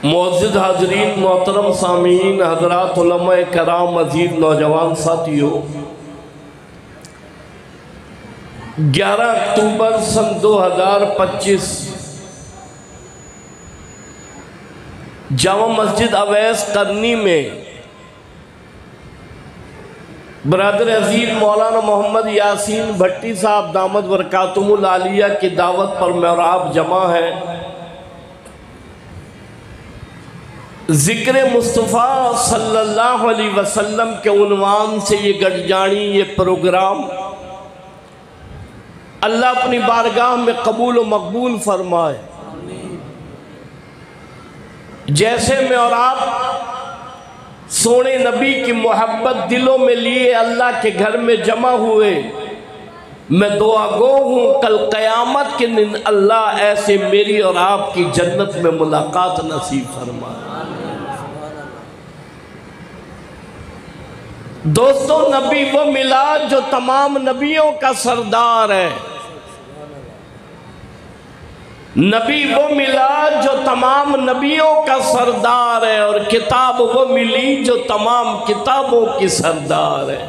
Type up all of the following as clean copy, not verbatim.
معزز حاضرین، محترم سامعین، حضرات علماء کرام، عزیز نوجوان ساتھیو، 11 اکتوبر سن 2025 جامع مسجد اویس قرنی میں برادر عزیز مولانا محمد یاسین بھٹی صاحب دامت برکاتہم العالیہ کی دعوت پر میں اور آپ جمع ہیں۔ ذکر مصطفیٰ صلی اللہ علیہ وسلم کے عنوان سے یہ گڈجانی، یہ پروگرام اللہ اپنی بارگاہ میں قبول و مقبول فرمائے۔ جیسے میں اور آپ سونے نبی کی محبت دلوں میں لیے اللہ کے گھر میں جمع ہوئے، میں دعا گو ہوں کل قیامت کے دن اللہ ایسے میری اور آپ کی جنت میں ملاقات نصیب فرمائے۔ دوستو، نبی وہ ملا جو تمام نبیوں کا سردار ہے۔ نبی وہ ملا جو تمام نبیوں کا سردار ہے، اور کتاب وہ ملی جو تمام کتابوں کی سردار ہے۔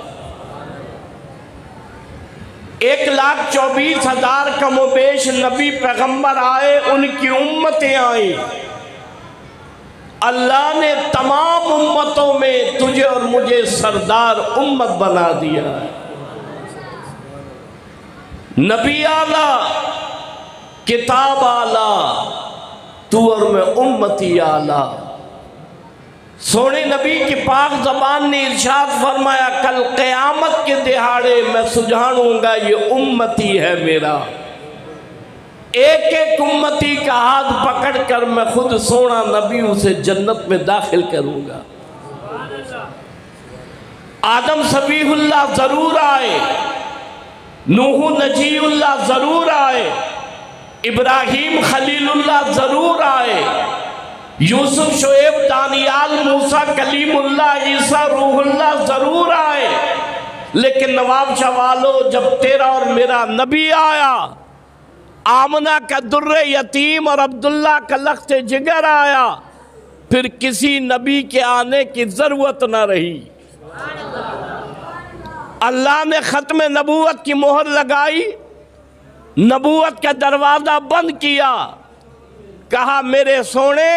1,24,000 کم و بیش نبی پیغمبر آئے، ان کی امتیں آئیں۔ اللہ نے تمام امتوں میں تجھے اور مجھے سردار امت بنا دیا ہے۔ نبی اعلیٰ، کتاب اعلیٰ، تو اور میں امتی اعلیٰ۔ سونے نبی کی پاک زبان نے ارشاد فرمایا، کل قیامت کے دہاڑے میں سجھاڑوں گا یہ امتی ہے میرا۔ ایک ایک امتی کا ہاتھ پکڑ کر میں خود سونا نبی اسے جنت میں داخل کروں گا۔ آدم صفیح اللہ ضرور آئے، نوح نجی اللہ ضرور آئے، ابراہیم خلیل اللہ ضرور آئے، یوسف شعیب دانیال موسیٰ کلیم اللہ عیسیٰ روح اللہ ضرور آئے، لیکن نواب شاہ والو جب تیرا اور میرا نبی آیا، آمنہ کا در یتیم اور عبداللہ کا لخت جگر آیا، پھر کسی نبی کے آنے کی ضرورت نہ رہی۔ اللہ نے ختم نبوت کی مہر لگائی، نبوت کا دروازہ بند کیا، کہا میرے سونے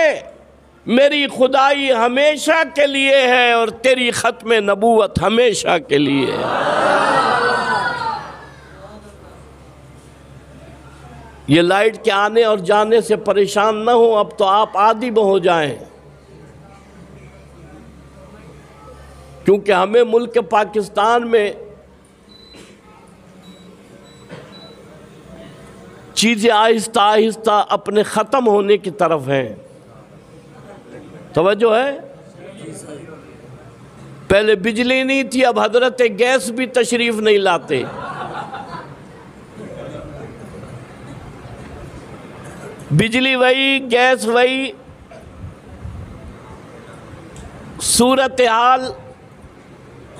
میری خدائی ہمیشہ کے لیے ہے اور تیری ختم نبوت ہمیشہ کے لیے ہے۔ یہ لائٹ کے آنے اور جانے سے پریشان نہ ہوں، اب تو آپ عادی ہو جائیں، کیونکہ ہمیں ملک پاکستان میں چیزیں آہستہ آہستہ اپنے ختم ہونے کی طرف ہیں۔ توجہ ہے؟ پہلے بجلی نہیں تھی، اب حضرت گیس بھی تشریف نہیں لاتے۔ بجلی وہی، گیس وہی، صورتحال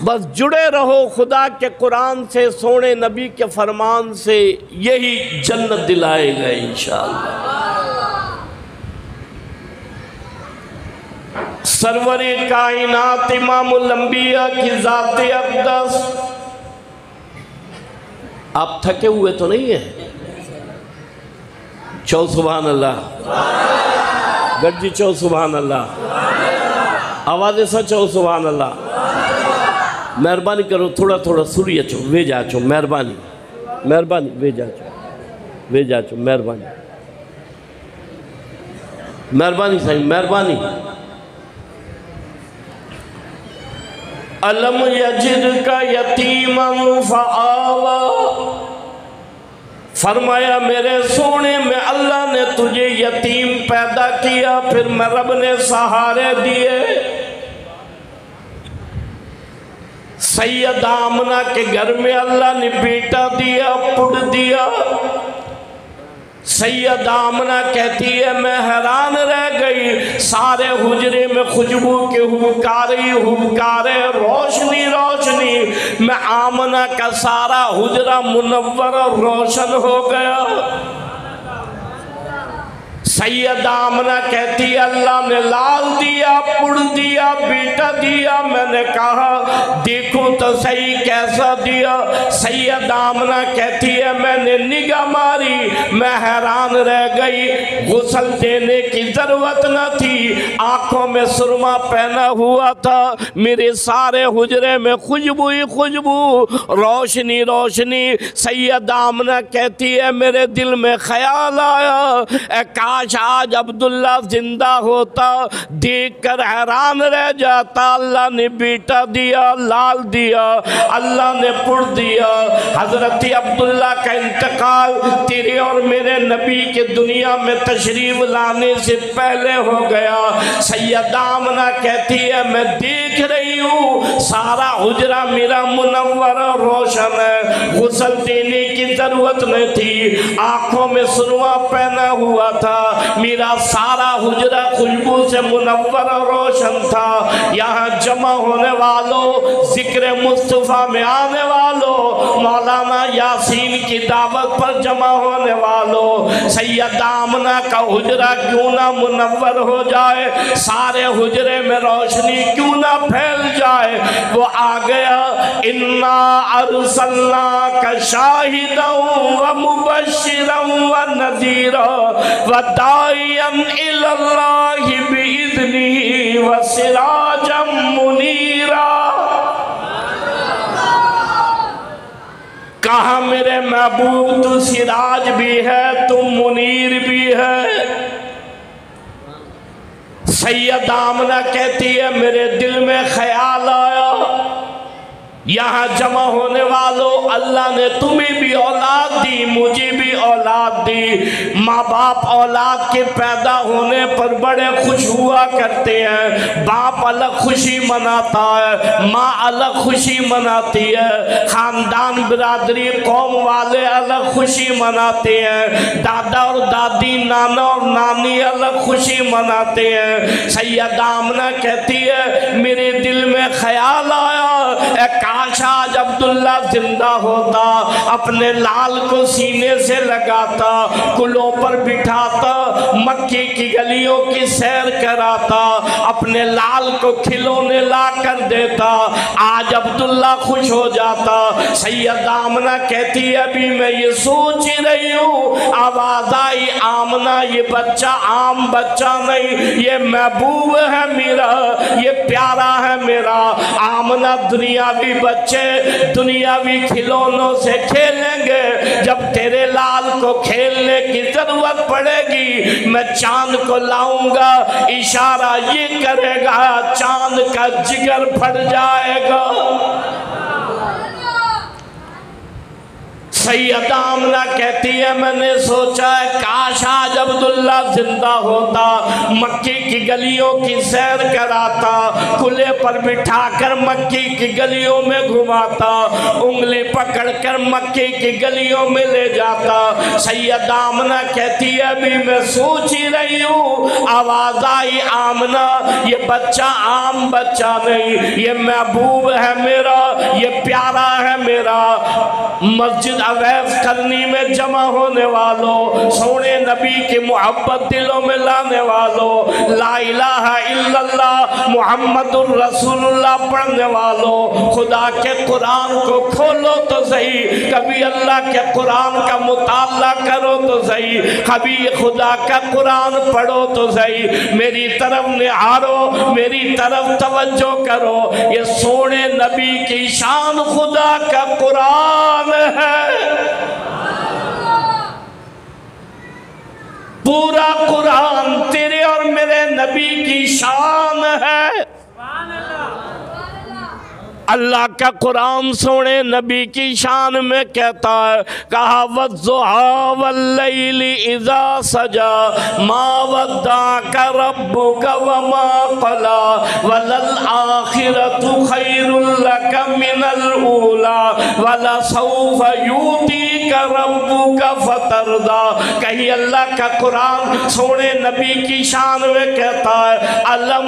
بس جڑے رہو خدا کے قرآن سے، سونے نبی کے فرمان سے، یہی جنت دلائے گا انشاءاللہ۔ سرور کائنات امام الانبیاء کی ذات اقدس، آپ تھکے ہوئے تو نہیں ہیں؟ چو سبحان اللہ، گڈ جی چو سبحان اللہ، آواز ایسا چو سبحان اللہ۔ مہربانی کرو تھوڑا تھوڑا سوریہ چو وے جا چو، مہربانی مہربانی وے جا چو، وے جا چو، مہربانی مہربانی صحیح مہربانی۔ علم یجد کا یتیما فآوا، فرمایا میرے سونے میں اللہ نے تجھے یتیم پیدا کیا، پھر میں رب نے سہارے دیے۔ سید آمنہ کے گھر میں اللہ نے بیٹا دیا، پڑ دیا۔ سید آمنہ کہتی ہے میں حیران رہ گئی، سارے حجرے میں خوشبو کے ہبکارے، روشنی روشنی، میں آمنہ کا سارا حجرہ منور اور روشن ہو گیا۔ سیدہ آمنہ کہتی ہے اللہ نے لال دیا، پڑ دیا، بیٹا دیا۔ میں نے کہا دیکھوں تو صحیح کیسا دیا۔ سیدہ آمنہ کہتی ہے میں نے نگاہ ماری، میں حیران رہ گئی، غسل دینے کی ضرورت نہ تھی، آنکھوں میں سرما پہنا ہوا تھا، میرے سارے حجرے میں خوشبو ہی خوشبو، روشنی روشنی۔ سیدہ آمنہ کہتی ہے میرے دل میں خیال آیا اے کاش آج عبداللہ زندہ ہوتا، دیکھ کر حیران رہ جاتا۔ اللہ نے بیٹا دیا، لال دیا، اللہ نے پڑ دیا۔ حضرت عبداللہ کا انتقال تیرے اور میرے نبی کے دنیا میں تشریف لانے سے پہلے ہو گیا۔ سیدہ آمنہ کہتی ہے میں دیکھ رہی ہوں سارا حجرہ میرا منور اور روشن ہے، غسل دینے کی ضرورت نہیں تھی، آنکھوں میں سرما پہنا ہوا تھا، میرا سارا حجرہ خوشبو سے منور اور روشن تھا۔ یہاں جمع ہونے والوں، ذکر مصطفیٰ میں آنے والوں، مولانا یاسین کی دعوت پر جمع ہونے والوں، سیدہ آمنہ کا حجرہ کیوں نہ منور ہو جائے، سارے حجرے میں روشنی کیوں نہ پھیل جائے۔ وہ آ گیا اِنَّا أَرْسَلْنَاكَ شَاهِدًا وَمُبَشِّرًا وَنَذِيرًا وَدَاعِيًا إِلَى اللَّهِ بِإِذْنِهِ وَسِرَاجًا مُنِيرًا۔ کہا میرے محبوب تو سراج بھی ہے، تو منیر بھی ہے۔ سیدہ آمنہ کہتی ہے میرے دل میں خیال آیا یہاں جمع ہونے والوں، اللہ نے تمہیں بھی اولاد دی، مجھے بھی اولاد دی۔ ماں باپ اولاد کے پیدا ہونے پر بڑے خوش ہوا کرتے ہیں، باپ الگ خوشی مناتا ہے، ماں الگ خوشی مناتی ہے، خاندان برادری قوم والے الگ خوشی مناتے ہیں، دادا اور دادی، نانا اور نانی الگ خوشی مناتے ہیں۔ سیدہ آمنہ کہتی ہے میرے دل میں خیال آیا اے کاش آج عبداللہ زندہ ہوتا، اپنے لال کو سینے سے لگاتا، کلوں پر بٹھاتا، مکے کی گلیوں کی سیر کراتا، اپنے لال کو کھلونے لا کر دیتا، آج عبداللہ خوش ہو جاتا۔ سیدہ آمنہ کہتی ہے ابھی میں یہ سوچ ہی رہی ہوں، آواز آئی آمنہ یہ بچہ عام بچہ نہیں، یہ محبوب ہے میرا، یہ پیارا ہے میرا۔ آمنہ دنیاوی بچے دنیاوی کھلونوں سے کھیلیں گے، جب تیرے لال کو کھیلنے کی ضرورت پڑے گی میں چاند کو لاؤں گا، اشارہ یہ کرے گا، چاند کا جگر پھٹ جائے گا۔ سیدہ آمنہ کہتی ہے میں نے سوچا ہے کاش آج عبداللہ زندہ ہوتا، مکے کی گلیوں کی سیر کراتا، کلے پر بٹھا کر مکے کی گلیوں میں گھماتا، انگلی پکڑ کر مکے کی گلیوں میں لے جاتا۔ سیدہ آمنہ کہتی ہے ابھی میں سوچ ہی رہی ہوں، آواز آئی آمنہ یہ بچہ عام بچہ نہیں، یہ محبوب ہے میرا، یہ پیارا ہے میرا۔ مسجد اویس کرنی میں جمع ہونے والوں، سونے نبی کی محبت دلوں میں لانے والوں، لا الہ الا اللہ محمد الرسول اللہ پڑھنے والوں، خدا کے قرآن کو کھولو تو صحیح، کبھی اللہ کے قرآن کا مطالعہ کرو تو صحیح، کبھی خدا کا قرآن پڑھو تو صحیح، میری طرف نہارو، میری طرف توجہ کرو، یہ سونے نبی کی شان خدا کا قرآن ہے۔ پورا قرآن تیرے اور میرے نبی کی شان ہے۔ اللہ کا قرآن سونے نبی کی شان میں کہتا ہے، کہا وَالضُّحَىٰ وَاللَّيْلِ إِذَا سَجَىٰ مَا وَدَّعَكَ رَبُّكَ وَمَا قَلَىٰ وَلَلْآخِرَةُ خَيْرٌ لَكَ مِنَ الْأُولَىٰ وَلَسَوْفَ يُؤْتِيكَ رَبُّكَ فَتَرْضَىٰ۔ کہیں اللہ کا قرآن سونے نبی کی شان میں کہتا ہے، أَلَمْ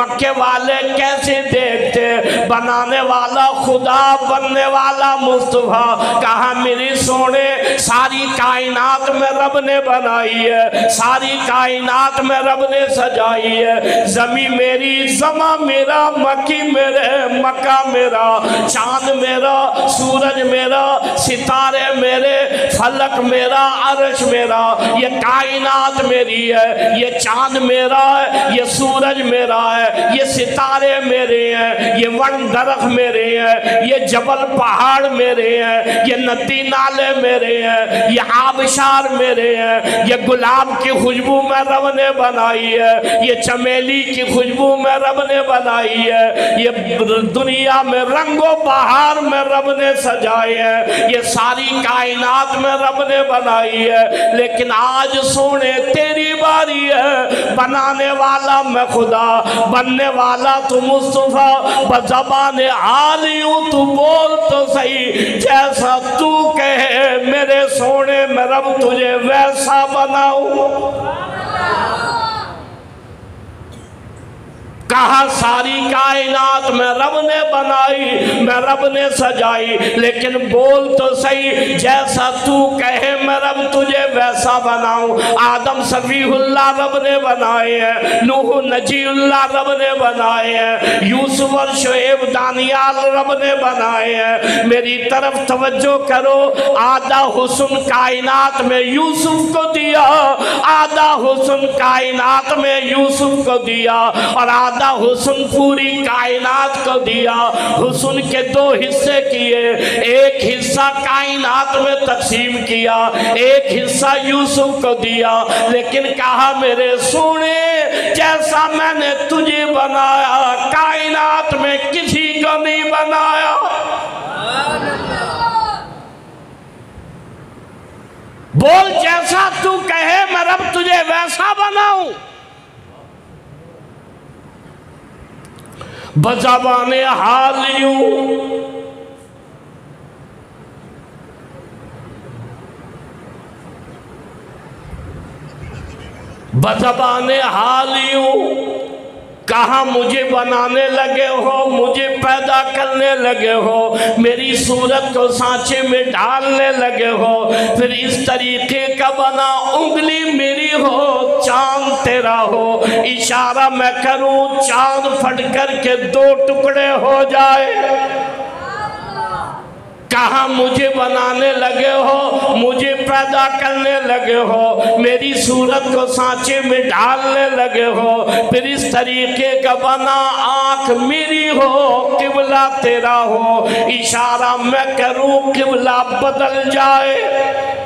مکے والے کیسے دیکھتے بنانے والا خدا بننے والا مصطفیٰ کہا میری سونے ساری کائنات میں رب نے بنائی ہے ساری کائنات میں رب نے سجائی ہے زمین میری زماں میرا مکی میرے مکہ میرا چاند میرا سورج میرا ستارے میرے فلک میرا عرش میرا یہ کائنات میری ہے یہ چاند میرا ہے یہ سورج میرا ہے یہ ستارے میرے ہیں یہ ون درخت میرے ہیں یہ جبل پہاڑ میرے ہیں یہ ندی نالے میرے ہیں یہ آبشار میرے ہیں یہ گلاب کی خوشبو میں رب نے بنائی ہے یہ چمیلی کی خوشبو میں رب نے بنائی ہے یہ دنیا میں رنگ و بہار میں رب نے سجائے ہیں یہ ساری کائنات میں رب نے بنائی ہے لیکن آج سونے تیری باری ہے بنانے والا میں خدا بننے والا تو مصطفیٰ بزبان عالیوں تو بول تو صحیح جیسا تو کہے میرے سونے میں رب تجھے ویسا بناؤں کہا ساری کائنات میں رب نے بنائی میں رب نے سجائی لیکن بول تو صحیح جیسا تو کہے میں رب تجھے ویسا بناؤں آدم صفیح اللہ رب نے بنائے ہیں نوح نجی اللہ رب نے بنائے ہیں یوسف اور شعیب دانیال رب نے بنائے ہیں میری طرف توجہ کرو آدھا حسن کائنات میں یوسف کو دیا آدھا حسن کائنات میں یوسف کو دیا اور آدھا حسن پوری کائنات کو دیا حسن کے دو حصے کیے ایک حصہ کائنات میں تقسیم کیا ایک حصہ یوسف کو دیا لیکن کہا میرے سونے جیسا میں نے تجھے بنایا کائنات میں کسی کو نہیں بنایا بول جیسا تو کہے میں رب تجھے ویسا بناؤں بزبان حالیوں بزبان حالیوں کہاں مجھے بنانے لگے ہو مجھے پیدا کرنے لگے ہو میری صورت کو سانچے میں ڈالنے لگے ہو پھر اس طریقے کا بنا انگلی میری ہو چاند تیرا ہو اشارہ میں کروں چاند پھٹ کر کے دو ٹکڑے ہو جائے کہاں مجھے بنانے لگے ہو مجھے پیدا کرنے لگے ہو میری صورت کو سانچے میں ڈالنے لگے ہو پھر اس طریقے کا بنا آنکھ میری ہو قبلہ تیرا ہو اشارہ میں کروں قبلہ بدل جائے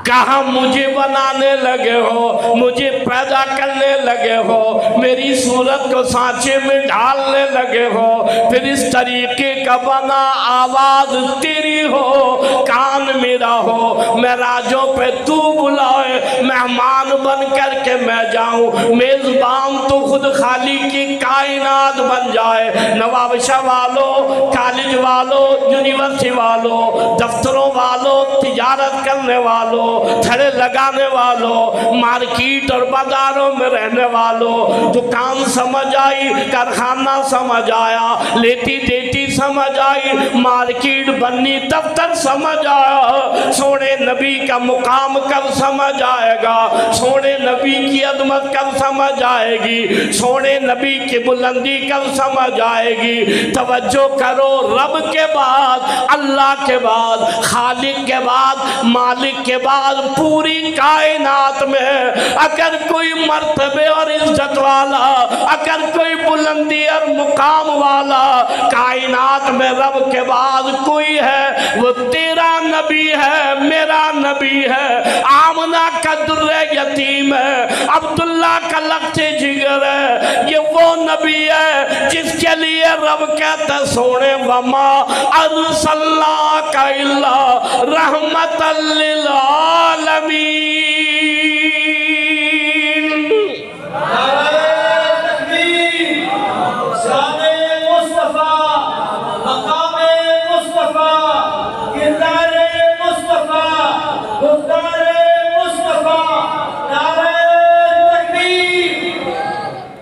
کہاں مجھے بنانے لگے ہو مجھے پیدا کرنے لگے ہو میری صورت کو سانچے میں ڈالنے لگے ہو پھر اس طریقے کا بنا آواز تیری ہو کان میرا ہو معراجوں پہ تو بلائے مہمان بن کر کے میں جاؤں میزبان تو خود خالی کی کائنات بن جائے نوابشاہ والوں کالج والوں یونیورسٹی والوں دفتروں والوں تجارت کرنے والوں تھڑے لگانے والوں مارکیٹ اور بازاروں میں رہنے والوں دکان سمجھ آئی کارخانہ سمجھ آیا لیتی دیتی سمجھ آئی مارکیٹ بنی دفتر سمجھ آیا سونے نبی کا مقام کب سمجھ آئے گا سونے نبی کی عظمت کب سمجھ آئے گی سونے نبی کی بلندی کب سمجھ آئے گی توجہ کرو رب کے بعد اللہ کے بعد خالق کے بعد مالک کے بعد پوری کائنات میں اگر کوئی مرتبے اور عزت والا اگر کوئی بلندی اور مقام والا کائنات میں رب کے بعد کوئی ہے وہ تیرا نبی ہے میرا نبی ہے آمنہ کا در یتیم ہے عبداللہ کا لخت جگر ہے یہ وہ نبی ہے جس کے لیے رب کہتا سونے وما ارسلناک الا رحمت للعالمین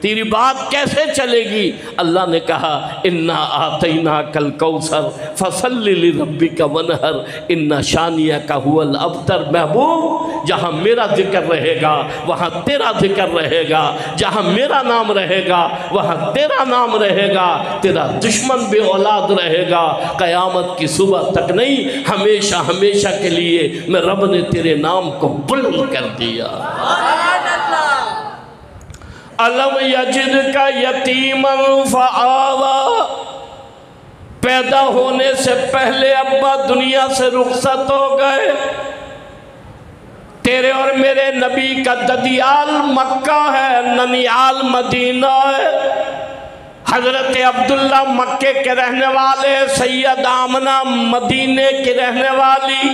تیری بات کیسے چلے گی؟ اللہ نے کہا انا آتیناک الکوثر فصل لربک ونحر ان شانیک هو الابتر۔ محبوب جہاں میرا ذکر رہے گا وہاں تیرا ذکر رہے گا، جہاں میرا نام رہے گا وہاں تیرا نام رہے گا، تیرا دشمن بے اولاد رہے گا، قیامت کی صبح تک نہیں، ہمیشہ ہمیشہ کے لیے میں رب نے تیرے نام کو بلند کر دیا۔ الم یجدک یتیما فآویٰ، پیدا ہونے سے پہلے ابا دنیا سے رخصت ہو گئے، تیرے اور میرے نبی کا ددیال مکہ ہے، ننیال مدینہ ہے۔ حضرت عبداللہ مکے کے رہنے والے، سید آمنہ مدینے کی رہنے والی،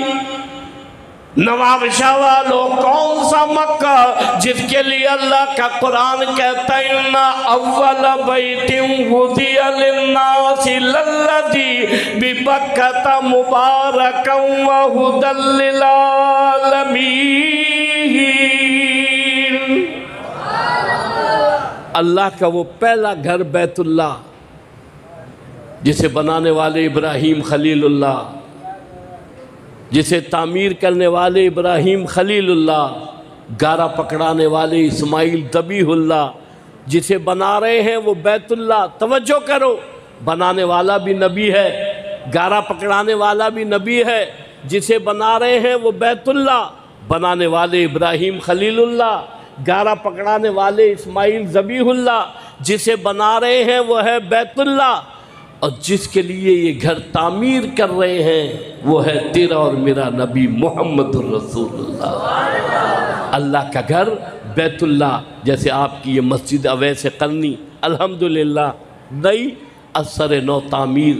نواب شاہ والو کون سا مکہ جس کے لیے اللہ کا قرآن کہتا ہے اِنَّ اول بیت وُضِعَ لِلنَّاسِ لَلَّذِي بِبَکَّةَ مُبَارَكًا وَهُدًى لِلْعَالَمِينَ۔ اللہ کا وہ پہلا گھر بیت اللہ جسے بنانے والے ابراہیم خلیل اللہ، جسے تعمیر کرنے والے ابراہیم خلیل اللہ، گارہ پکڑانے والے اسماعیل ذبیح اللہ، جسے بنا رہے ہیں وہ بیت اللہ۔ توجہ کرو، بنانے والا بھی نبی ہے، گارہ پکڑانے والا بھی نبی ہے، جسے بنا رہے ہیں وہ بیت اللہ، بنانے والے ابراہیم خلیل اللہ، گارہ پکڑانے والے اسماعیل ذبیح اللہ، جسے بنا رہے ہیں وہ ہے بیت اللہ، اور جس کے لیے یہ گھر تعمیر کر رہے ہیں وہ ہے تیرا اور میرا نبی محمد الرسول اللہ۔ اللہ کا گھر بیت اللہ، جیسے آپ کی یہ مسجد اویس قرنی الحمدللہ نئی اثر نو تعمیر،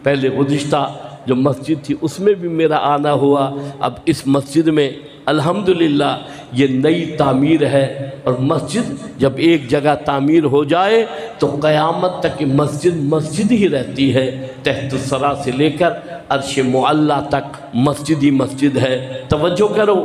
پہلے گزشتہ جو مسجد تھی اس میں بھی میرا آنا ہوا، اب اس مسجد میں الحمدللہ یہ نئی تعمیر ہے، اور مسجد جب ایک جگہ تعمیر ہو جائے تو قیامت تک مسجد مسجد ہی رہتی ہے، تحت الثری سے لے کر عرش معلیٰ تک مسجد ہی مسجد ہے۔ توجہ کرو،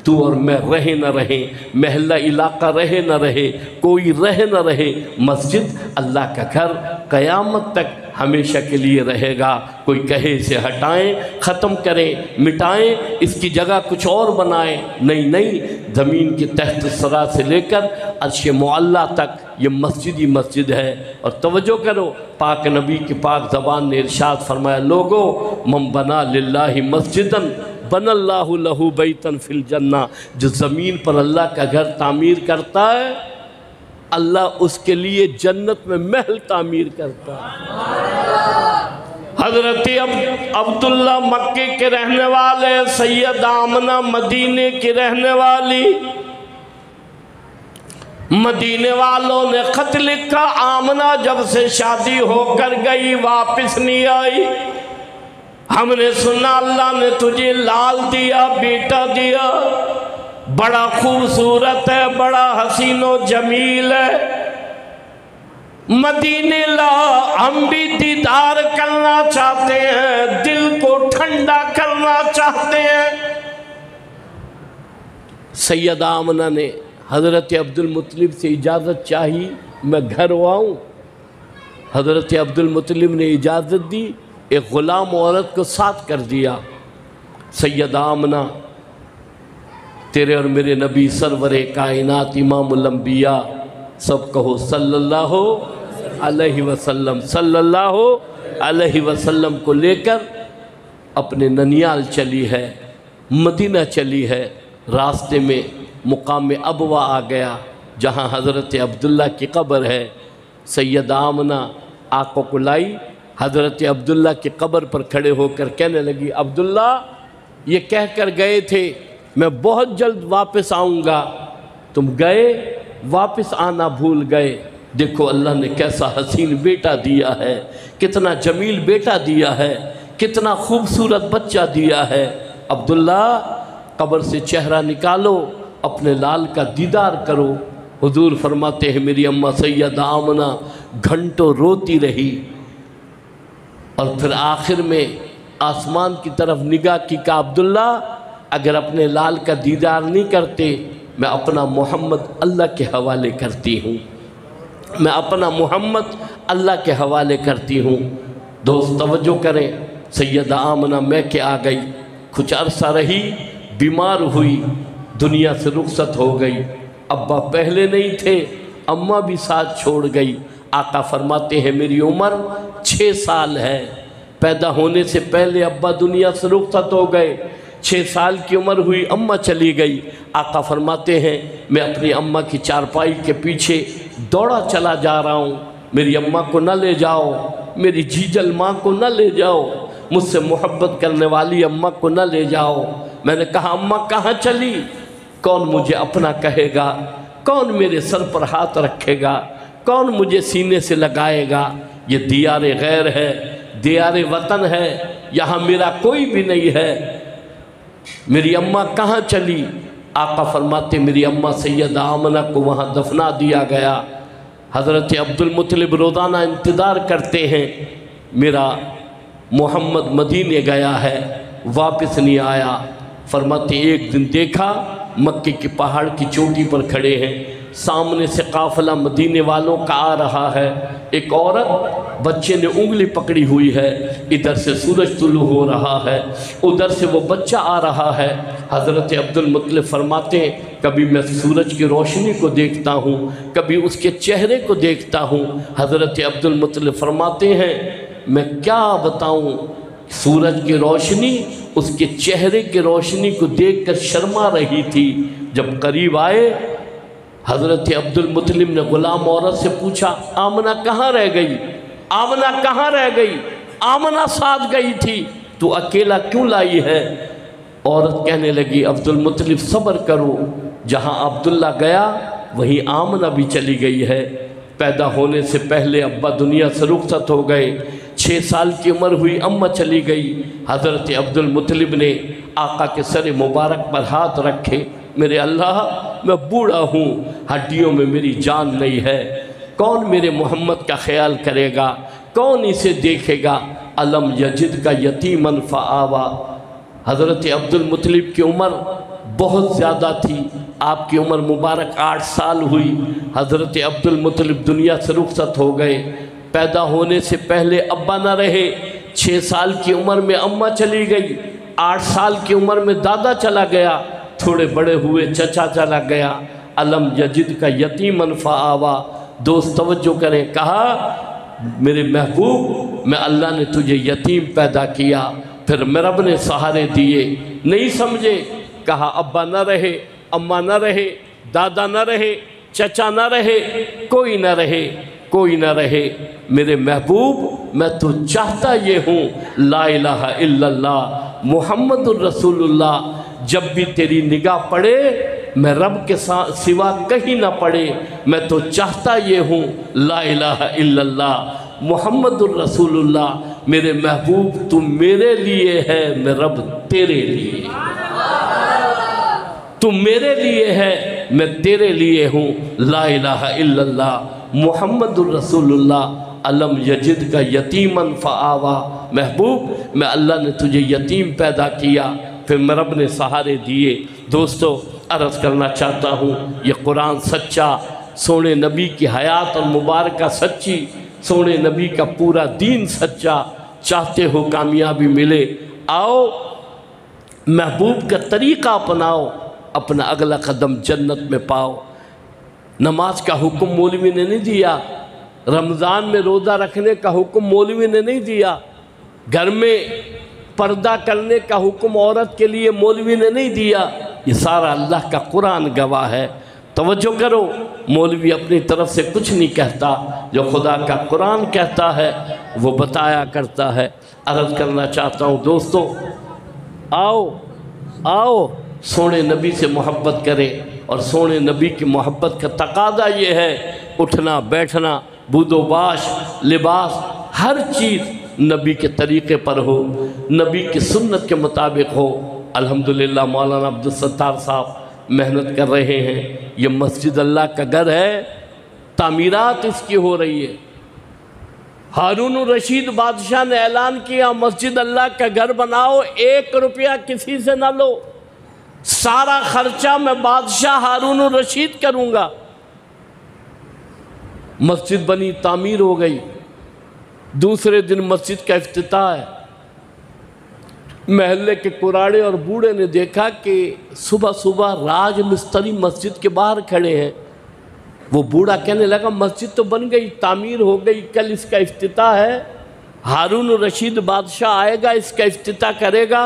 تو اور میں رہے نہ رہے، محلہ علاقہ رہے نہ رہے، کوئی رہے نہ رہے، مسجد اللہ کا گھر قیامت تک ہمیشہ کے لیے رہے گا۔ کوئی کہے اسے ہٹائیں، ختم کریں، مٹائیں، اس کی جگہ کچھ اور بنائیں، نہیں، زمین کے تحت الثری سے لے کر عرش معلیٰ تک یہ مسجد ہی مسجد ہے۔ اور توجہ کرو، پاک نبی کی پاک زبان نے ارشاد فرمایا، لوگو من بنا للہ مسجداً بن اللہ لہو بیتاً فی الجنہ، جو زمین پر اللہ کا گھر تعمیر کرتا ہے اللہ اس کے لیے جنت میں محل تعمیر کرتا ہے۔ حضرت عبداللہ مکے کے رہنے والے، سید آمنہ مدینے کی رہنے والی، مدینے والوں نے خط لکھا، آمنہ جب سے شادی ہو کر گئی واپس نہیں آئی، ہم نے سنا اللہ نے تجھے لال دیا، بیٹا دیا، بڑا خوبصورت ہے، بڑا حسین و جمیل ہے، مدینے لا، ہم بھی دیدار کرنا چاہتے ہیں، دل کو ٹھنڈا کرنا چاہتے ہیں۔ سیدہ آمنہ نے حضرت عبدالمطلب سے اجازت چاہی میں گھر آؤں، حضرت عبدالمطلب نے اجازت دی، ایک غلام عورت کو ساتھ کر دیا۔ سیدہ آمنہ تیرے اور میرے نبی سرور کائنات امام الانبیاء، سب کہو صلی اللہ علیہ وسلم، صلی اللہ علیہ وسلم کو لے کر اپنے ننیال چلی ہے، مدینہ چلی ہے۔ راستے میں مقام ابوا آ گیا جہاں حضرت عبداللہ کی قبر ہے۔ سیدہ آمنہ آنکھوں کو لائی، حضرت عبداللہ کی قبر پر کھڑے ہو کر کہنے لگی، عبداللہ یہ کہہ کر گئے تھے میں بہت جلد واپس آؤں گا، تم گئے واپس آنا بھول گئے، دیکھو اللہ نے کیسا حسین بیٹا دیا ہے، کتنا جمیل بیٹا دیا ہے، کتنا خوبصورت بچہ دیا ہے۔ عبداللہ قبر سے چہرہ نکالو، اپنے لال کا دیدار کرو۔ حضور فرماتے ہیں میری اماں سیدہ آمنہ گھنٹوں روتی رہی، اور پھر آخر میں آسمان کی طرف نگاہ کی کہ عبداللہ اگر اپنے لال کا دیدار نہیں کرتے میں اپنا محمد اللہ کے حوالے کرتی ہوں۔ میں اپنا محمد اللہ کے حوالے کرتی ہوں۔ دوست توجہ کریں، سیدہ آمنہ میں کے آ گئی، کچھ عرصہ رہی، بیمار ہوئی، دنیا سے رخصت ہو گئی۔ ابا پہلے نہیں تھے، اماں بھی ساتھ چھوڑ گئی۔ آقا فرماتے ہیں میری عمر 6 سال ہے، پیدا ہونے سے پہلے ابا دنیا سے رخصت ہو گئے، 6 سال کی عمر ہوئی، اماں چلی گئی۔ آقا فرماتے ہیں میں اپنی اماں کی چارپائی کے پیچھے دوڑا چلا جا رہا ہوں، میری اماں کو نہ لے جاؤ، میری جیجل ماں کو نہ لے جاؤ، مجھ سے محبت کرنے والی اماں کو نہ لے جاؤ۔ میں نے کہا اماں کہاں چلی؟ کون مجھے اپنا کہے گا؟ کون میرے سر پر ہاتھ رکھے گا؟ کون مجھے سینے سے لگائے گا؟ یہ دیار غیر ہے، دیار وطن ہے، یہاں میرا کوئی بھی نہیں ہے، میری اماں کہاں چلی؟ آقا فرماتے میری اماں سیدہ آمنہ کو وہاں دفنا دیا گیا۔ حضرت عبدالمطلب روزانہ انتظار کرتے ہیں، میرا محمد مدینے گیا ہے، واپس نہیں آیا۔ فرماتے ایک دن دیکھا مکے کے پہاڑ کی چوٹی پر کھڑے ہیں، سامنے سے قافلہ مدینے والوں کا آ رہا ہے، ایک عورت بچے نے انگلی پکڑی ہوئی ہے، ادھر سے سورج طلوع ہو رہا ہے، ادھر سے وہ بچہ آ رہا ہے۔ حضرت عبدالمطلب فرماتے ہیں کبھی میں سورج کی روشنی کو دیکھتا ہوں، کبھی اس کے چہرے کو دیکھتا ہوں۔ حضرت عبدالمطلب فرماتے ہیں میں کیا بتاؤں، سورج کی روشنی اس کے چہرے کی روشنی کو دیکھ کر شرما رہی تھی۔ جب قریب آئے حضرت عبدالمطلب نے غلام عورت سے پوچھا آمنہ کہاں رہ گئی؟ آمنہ کہاں رہ گئی؟ آمنہ ساتھ گئی تھی، تو اکیلا کیوں لائی ہے؟ عورت کہنے لگی عبدالمطلب صبر کرو، جہاں عبداللہ گیا وہیں آمنہ بھی چلی گئی ہے۔ پیدا ہونے سے پہلے ابا دنیا سے رخصت ہو گئے، 6 سال کی عمر ہوئی، اماں چلی گئی۔ حضرت عبدالمطلب نے آقا کے سر مبارک پر ہاتھ رکھے، میرے اللہ میں بوڑھا ہوں، ہڈیوں میں میری جان نہیں ہے، کون میرے محمد کا خیال کرے گا؟ کون اسے دیکھے گا؟ علم یجد کا یتیمن فآوا۔ حضرت عبدالمطلب کی عمر بہت زیادہ تھی، آپ کی عمر مبارک 8 سال ہوئی۔ حضرت عبدالمطلب دنیا سے رخصت ہو گئے، پیدا ہونے سے پہلے ابا نہ رہے، 6 سال کی عمر میں اماں چلی گئی، 8 سال کی عمر میں دادا چلا گیا، تھوڑے بڑے ہوئے چچا چلا گیا۔ علم یجد کا یتیمن فآوا۔ دوست توجہ کریں، کہا میرے محبوب میں اللہ نے تجھے یتیم پیدا کیا، پھر میں رب نے سہارے دیے، نہیں سمجھے؟ کہا ابا نہ رہے، اماں نہ رہے، دادا نہ رہے، چچا نہ رہے، کوئی نہ رہے، کوئی نہ رہے، میرے محبوب میں تو چاہتا یہ ہوں لا الہ الا اللہ محمد الرسول اللہ، جب بھی تیری نگاہ پڑے میں رب کے سوا کہیں نہ پڑے، میں تو چاہتا یہ ہوں لا الہ الا اللہ محمد الرسول اللہ۔ میرے محبوب تو میرے لیے ہے، میں رب تیرے لیے، تو میرے لیے ہے میں تیرے لیے ہوں، لا الہ الا اللہ محمد الرسول اللہ۔ علم یجد کا یتیمن فآوا۔ محبوب میں اللہ نے تجھے یتیم پیدا کیا، پھر میں رب نے سہارے دیے۔ دوستو عرض کرنا چاہتا ہوں یہ قرآن سچا، سونے نبی کی حیات اور مبارکہ سچی، سونے نبی کا پورا دین سچا، چاہتے ہو کامیابی ملے، آؤ محبوب کا طریقہ اپناؤ، اپنا اگلا قدم جنت میں پاؤ۔ نماز کا حکم مولوی نے نہیں دیا، رمضان میں روزہ رکھنے کا حکم مولوی نے نہیں دیا، گھر میں پردہ کرنے کا حکم عورت کے لیے مولوی نے نہیں دیا، یہ سارا اللہ کا قرآن گواہ ہے۔ توجہ کرو، مولوی اپنی طرف سے کچھ نہیں کہتا، جو خدا کا قرآن کہتا ہے وہ بتایا کرتا ہے۔ عرض کرنا چاہتا ہوں دوستو، آؤ آؤ سونے نبی سے محبت کریں، اور سونے نبی کی محبت کا تقاضا یہ ہے اٹھنا بیٹھنا بود و باش لباس ہر چیز نبی کے طریقے پر ہو، نبی کی سنت کے مطابق ہو۔ الحمدللہ مولانا عبدالستار صاحب محنت کر رہے ہیں، یہ مسجد اللہ کا گھر ہے، تعمیرات اس کی ہو رہی ہے۔ ہارون الرشید بادشاہ نے اعلان کیا مسجد اللہ کا گھر بناؤ، 1 روپیہ کسی سے نہ لو، سارا خرچہ میں بادشاہ ہارون الرشید کروں گا۔ مسجد بنی، تعمیر ہو گئی، دوسرے دن مسجد کا افتتاح ہے۔ محلے کے کراڑے اور بوڑھے نے دیکھا کہ صبح صبح راج مستری مسجد کے باہر کھڑے ہیں۔ وہ بوڑھا کہنے لگا مسجد تو بن گئی، تعمیر ہو گئی، کل اس کا افتتاح ہے، ہارون الرشید بادشاہ آئے گا، اس کا افتتاح کرے گا،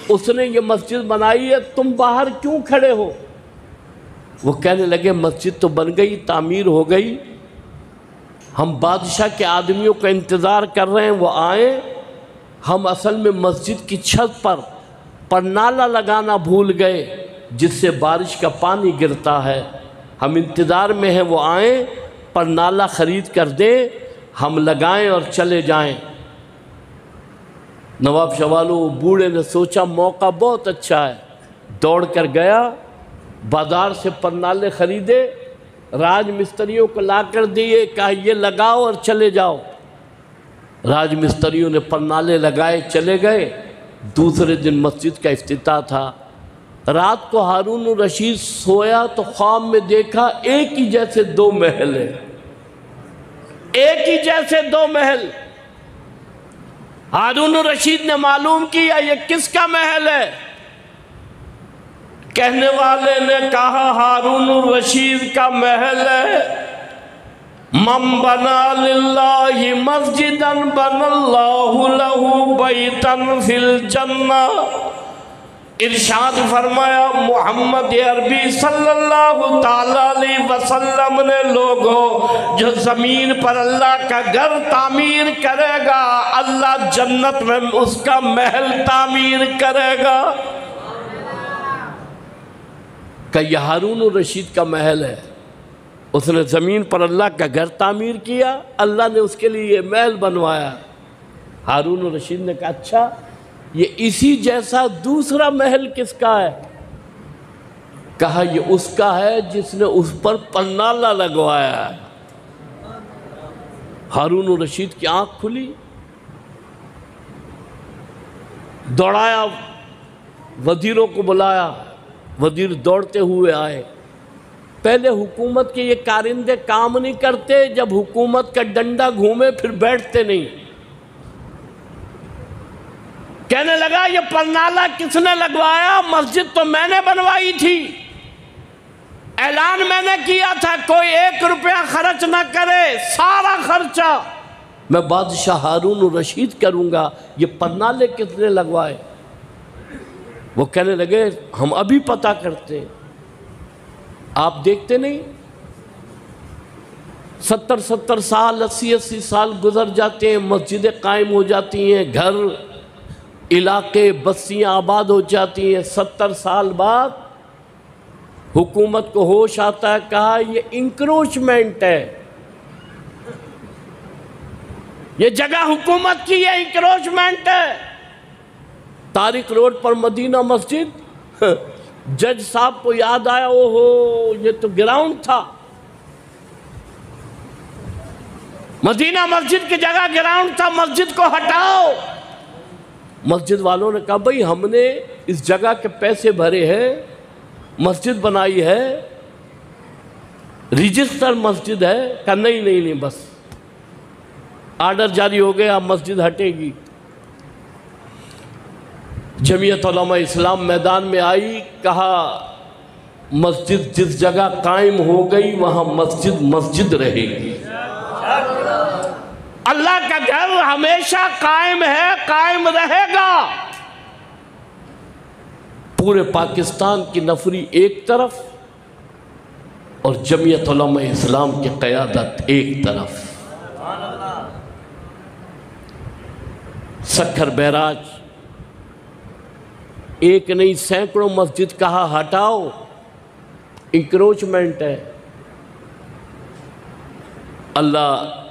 اس نے یہ مسجد بنائی ہے، تم باہر کیوں کھڑے ہو؟ وہ کہنے لگے مسجد تو بن گئی، تعمیر ہو گئی، ہم بادشاہ کے آدمیوں کا انتظار کر رہے ہیں، وہ آئیں، ہم اصل میں مسجد کی چھت پر پرنالہ لگانا بھول گئے جس سے بارش کا پانی گرتا ہے، ہم انتظار میں ہیں، وہ آئیں، پرنالہ خرید کر دیں، ہم لگائیں اور چلے جائیں۔ نواب شاہ والو بوڑھے نے سوچا موقع بہت اچھا ہے، دوڑ کر گیا، بازار سے پرنالے خریدے، راج مستریوں کو لا کر دیے، کہا یہ لگاؤ اور چلے جاؤ۔ راج مستریوں نے پرنالے لگائے، چلے گئے، دوسرے دن مسجد کا افتتاح تھا۔ رات کو ہارون الرشید سویا تو خواب میں دیکھا ایک ہی جیسے دو محل ہیں، ایک ہی جیسے دو محل۔ ہارون الرشید نے معلوم کیا یہ کس کا محل ہے؟ کہنے والے نے کہا ہارون الرشید کا محل ہے۔ من بنا للہ مسجدا بنا اللہ لہ بیتا فی الجنہ۔ ارشاد فرمایا محمد عربی صلی اللہ تعالیٰ علیہ وسلم نے لوگوں جو زمین پر اللہ کا گھر تعمیر کرے گا اللہ جنت میں اس کا محل تعمیر کرے گا۔ کہ یہ ہارون الرشید کا محل ہے، اس نے زمین پر اللہ کا گھر تعمیر کیا، اللہ نے اس کے لیے یہ محل بنوایا۔ ہارون الرشید نے کہا اچھا یہ اسی جیسا دوسرا محل کس کا ہے؟ کہا یہ اس کا ہے جس نے اس پر پرنالہ لگوایا ہے۔ ہارون الرشید کی آنکھ کھلی، دوڑایا، وزیروں کو بلایا، وزیر دوڑتے ہوئے آئے۔ پہلے حکومت کے یہ کارندے کام نہیں کرتے، جب حکومت کا ڈنڈا گھومے پھر بیٹھتے نہیں۔ کہنے لگا یہ پرنالہ کس نے لگوایا؟ مسجد تو میں نے بنوائی تھی، اعلان میں نے کیا تھا کوئی 1 روپیہ خرچ نہ کرے، سارا خرچہ میں بادشاہ ہارون الرشید کروں گا، یہ پرنالے کس نے لگوائے؟ وہ کہنے لگے ہم ابھی پتہ کرتے ہیں، آپ دیکھتے نہیں 70 سال 80 سال گزر جاتے ہیں، مسجدیں قائم ہو جاتی ہیں، گھر علاقے بستیاں آباد ہو جاتی ہیں، 70 سال بعد حکومت کو ہوش آتا ہے، کہا یہ انکروچمنٹ ہے، یہ جگہ حکومت کی، یہ انکروچمنٹ ہے۔ طارق روڈ پر مدینہ مسجد، جج صاحب کو یاد آیا اوہو یہ تو گراؤنڈ تھا، مدینہ مسجد کی جگہ گراؤنڈ تھا، مسجد کو ہٹاؤ۔ مسجد والوں نے کہا بھئی ہم نے اس جگہ کے پیسے بھرے ہیں، مسجد بنائی ہے، رجسٹر مسجد ہے۔ کہا نہیں بس آرڈر جاری ہو گیا، مسجد ہٹے گی۔ جمعیت علماء اسلام میدان میں آئی، کہا مسجد جس جگہ قائم ہو گئی وہاں مسجد رہے گی، اللہ کا گھر ہمیشہ قائم ہے، قائم رہے گا۔ پورے پاکستان کی نفری ایک طرف اور جمعیت علماء اسلام کی قیادت ایک طرف۔ سکھر بیراج ایک نہیں سینکڑوں مسجد کہا ہٹاؤ، انکروچمنٹ ہے۔ اللہ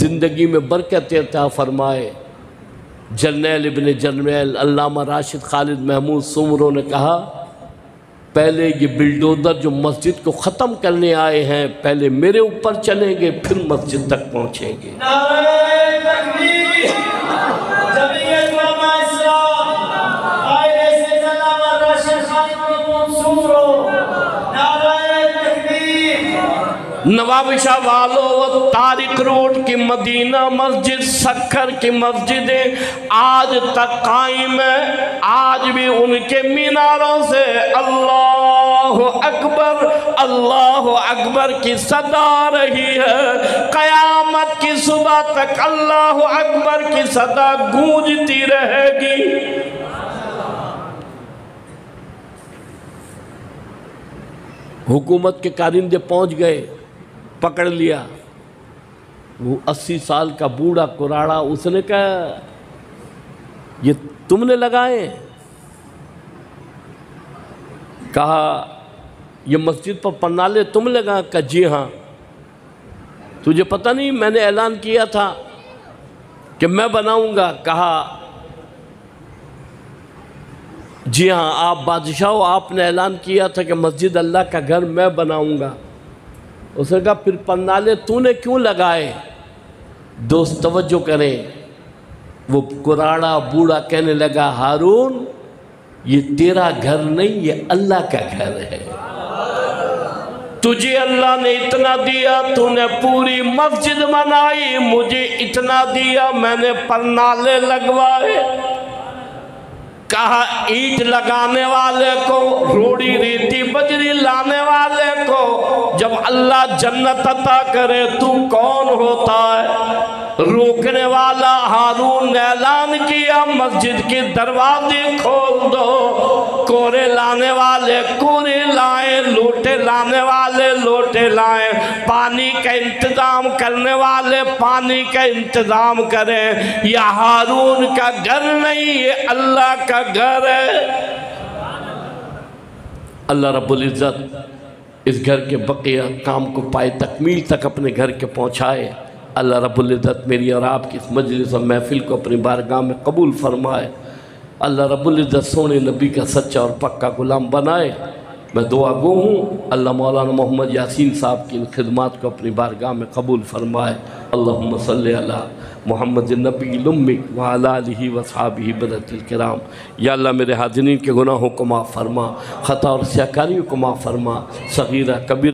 زندگی میں برکت عطا فرمائے۔ جرنیل ابن جرنیل علامہ راشد خالد محمود سومرو نے کہا پہلے یہ بلڈوزر جو مسجد کو ختم کرنے آئے ہیں پہلے میرے اوپر چلیں گے پھر مسجد تک پہنچیں گے۔ نعرہ تکبیر، جمعیت علماء اسلام، قائد علامہ راشد خالد محمود سومرو، نعرہ تکبیر۔ نوابشاہ والو طارق روڈ کی مدینہ مسجد، سکھر کی مسجدیں آج تک قائم ہیں، آج بھی ان کے میناروں سے اللہ اکبر کی صدا رہی ہے۔ قیامت کی صبح تک اللہ اکبر کی صدا گونجتی رہے گی۔ حکومت کے کارندے پہنچ گئے، پکڑ لیا۔ وہ 80 سال کا بوڑھا کراڑا، اس نے کہا یہ تم نے لگائے؟ کہا یہ مسجد پر پنالے تم لگا؟ کہا جی ہاں۔ تجھے پتہ نہیں میں نے اعلان کیا تھا کہ میں بناؤں گا؟ کہا جی ہاں آپ بادشاہ ہو، آپ نے اعلان کیا تھا کہ مسجد اللہ کا گھر میں بناؤں گا۔ اس نے کہا پھر پنالے تو نے کیوں لگائے؟ دوست توجہ کریں، وہ کراڑا بوڑھا کہنے لگا ہارون یہ تیرا گھر نہیں، یہ اللہ کا گھر ہے۔ تجھے اللہ نے اتنا دیا، تو نے پوری مسجد بنائی، مجھے اتنا دیا، میں نے پنالے لگوائے۔ کہا اینٹ لگانے والے کو، روڑی ریتی بجری لانے والے کو جب اللہ جنت عطا کرے تو کون ہوتا ہے؟ روکنے والا ہارون نے اعلان کیا مسجد کے دروازے کھول دو، کورے لانے والے کورے لائیں، لوٹے لانے والے لوٹے لائیں، پانی کا انتظام کرنے والے پانی کا انتظام کریں۔ یہ ہارون کا گھر نہیں، یہ اللہ کا گھر ہے۔ اللہ رب العزت اس گھر کے بقیہ کام کو پائے تکمیل تک اپنے گھر کے پہنچائے۔ اللہ رب العزت میری اور آپ کی اس مجلس اور محفل کو اپنی بارگاہ میں قبول فرمائے۔ اللہ رب العزت سونے نبی کا سچا اور پکا غلام بنائے۔ میں دعا گو ہوں اللہ مولانا محمد یاسین صاحب کی ان خدمات کو اپنی بارگاہ میں قبول فرمائے۔ اللہم صلی علی محمد النبی الامی وعلی آلہ وصحابہ بررۃ الکرام۔ یا اللہ میرے حاضرین کے گناہوں کو معاف فرما، خطا اور سیاکاریوں کو معاف فرما، صغیرہ کبیرہ